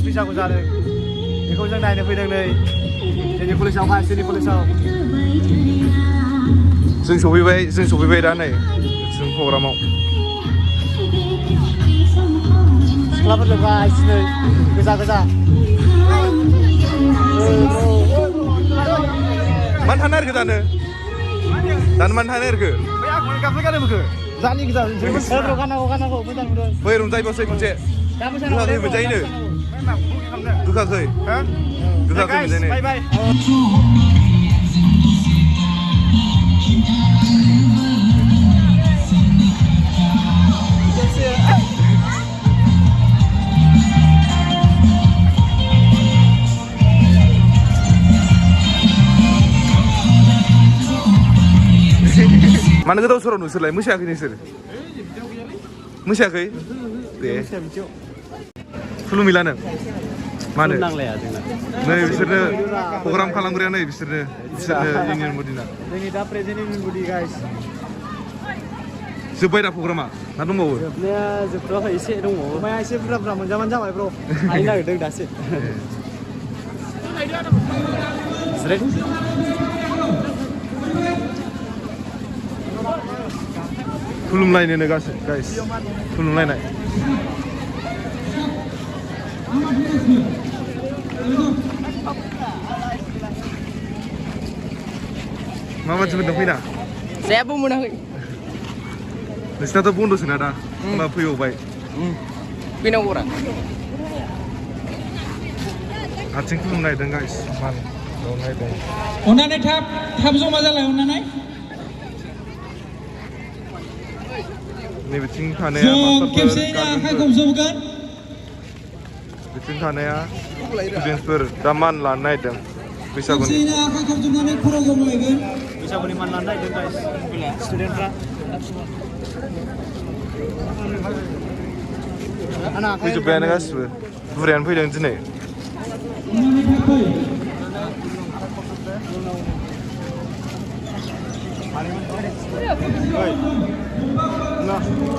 बैसागु जादों बेखौ जों नायनो फैदों नै जोंनि कलेजावहाय सिडि कलेजाव जों सफैबाय दा नै जों प्रग्रामाव सिख्लाफोरजों गासिनो गोजा मानो थानो नागिरखो दानो मानो थानो नागिरखो बै आं गाबनो गानो मोखो जानि गोजा गानांगौ मोजां मोनदों बै रंजायोबासै खनसे गोखाखै मोनजायोनो गोखाखै मोनजायोनो बाय बाय मानो गोदाव सोराव नोंसोरलाय मोसायाखै नोंसोर मोसायाखै दे खुलुमिला नों मानो नांलाया जोंना नै बिसोरनो प्रग्राम खालामग्राया नै बिसोरनो इउनियन बडिना जोंनि दा प्रेजेन्ट इउनियन बडि गाइस जोब्बाय दा प्रग्रामा ना दंबावो जोबनाया जोबथ'वाखै एसे दंबावो माया एसे बुरजा मोनजाबानो जाबाय ब्र हायनो नागिरदों दासो खुलुमलायनो गासै गाइस खुलुमलायनाय माबादि मोनदों फैना जेबो मोनाखै नोंसिनाथ' बन्द'सोना दा होमबा फैबावबाय फैनांगौरा हारसिं खुलुमनायदों गाइस नायदों अन्नानै थाब जमा जालाय अन्नानै नैबेथिं थानाया खेबसेयैनो आखाइ खबजबगोन बिथिं थानाया स्टुडेन्टसफोर दा मान लानो नागिरदों बैसागुनि खेबसेयैनो आखाइ खबजबनानै खर' गंलायगोन बैसागुनि मान लानो नागिरदों गाइस स्टुडेन्टफ्रा फैजोब्बायानो गासिबो बुरायानो फैदों दिनै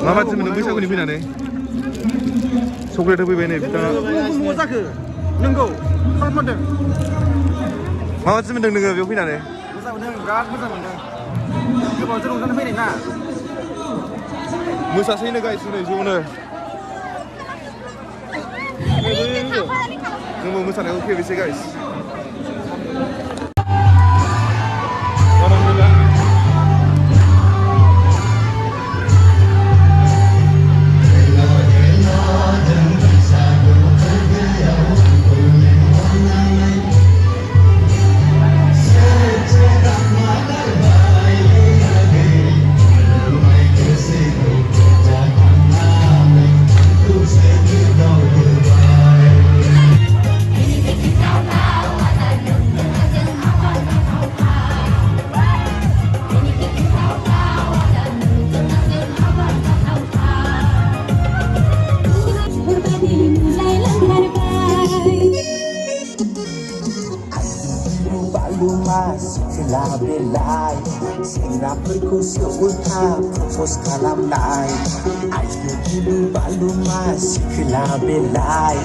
माबादि मोनदों बैसागुनि फैनानै चक्लेट होफैबाय नै बिथाङा मा जाखो नंगौ खालामदों माबादि मोनदों नोङो बेयाव फैनानै मोजां मोनदों बिराद मोजां मोनदों गोबावजों रंजानो फैनाय ना मोसासैनो गाइस नै ज'नो जोंबो मोसानायखौ फैबायसै guys Belai, sengra perkusi ulta propose kalamnai. Ayo dulu balu masih belai,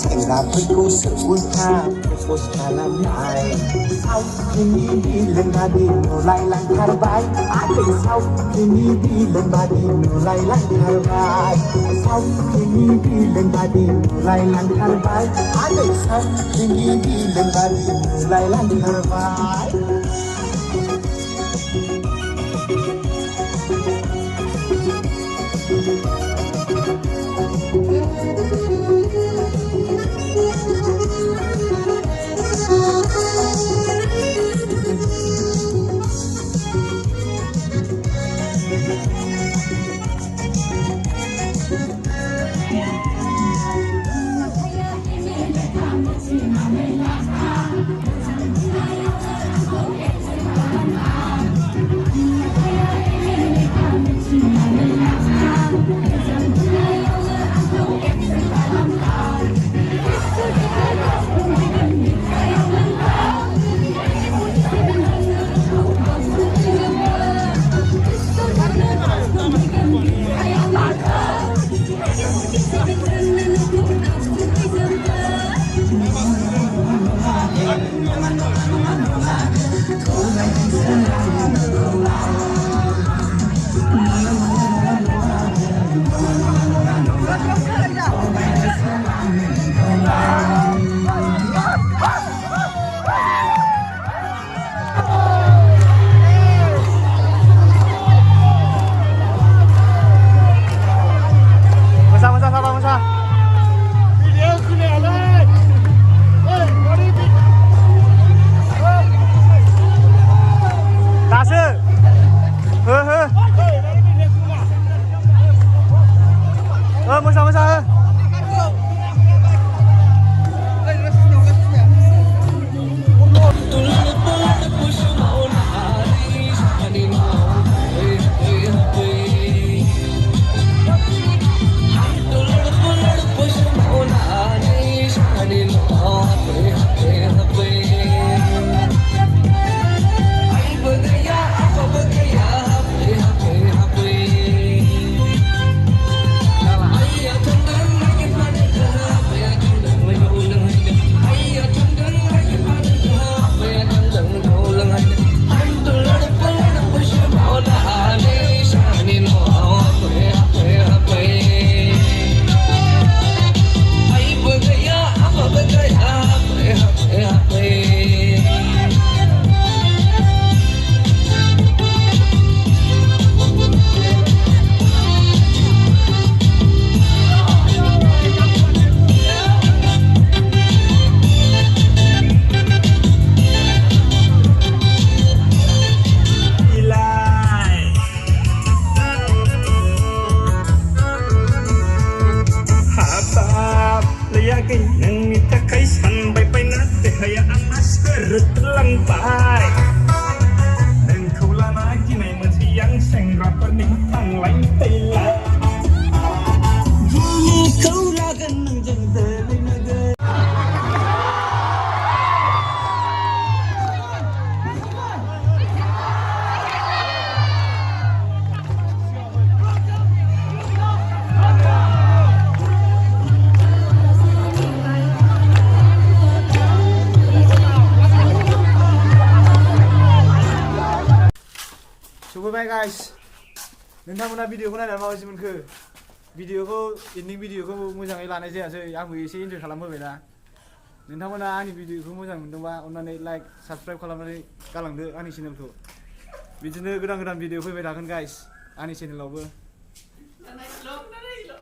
sengra perkusi ulta propose kalamnai. Sau ini bilang badi mulai langkar baik, ada sau ini bilang badi mulai langkar baik. Sau ini bilang badi mulai langkar baik, ada sau ini bilang badi mulai langkar baik. सफैबाय गाइस नोंथांमोना भिडिअखौ नायनानै माबायदि मोनखो भिडिअखौ एन्डिं भिडिअखौ मोजाङै लानाय जायासै आंबो एसे इन्जय खालामहोबायना नोंथांमोना आंनि भिडिअखौ मोजां मोनदोंबा अन्नानै लाइक साबस्क्राइब खालामनानै गालांदो आंनि चेनेलखौ बिदिनो गोदान भिडिअ फैबाय थागोन गाइस आंनि चेनेलावबो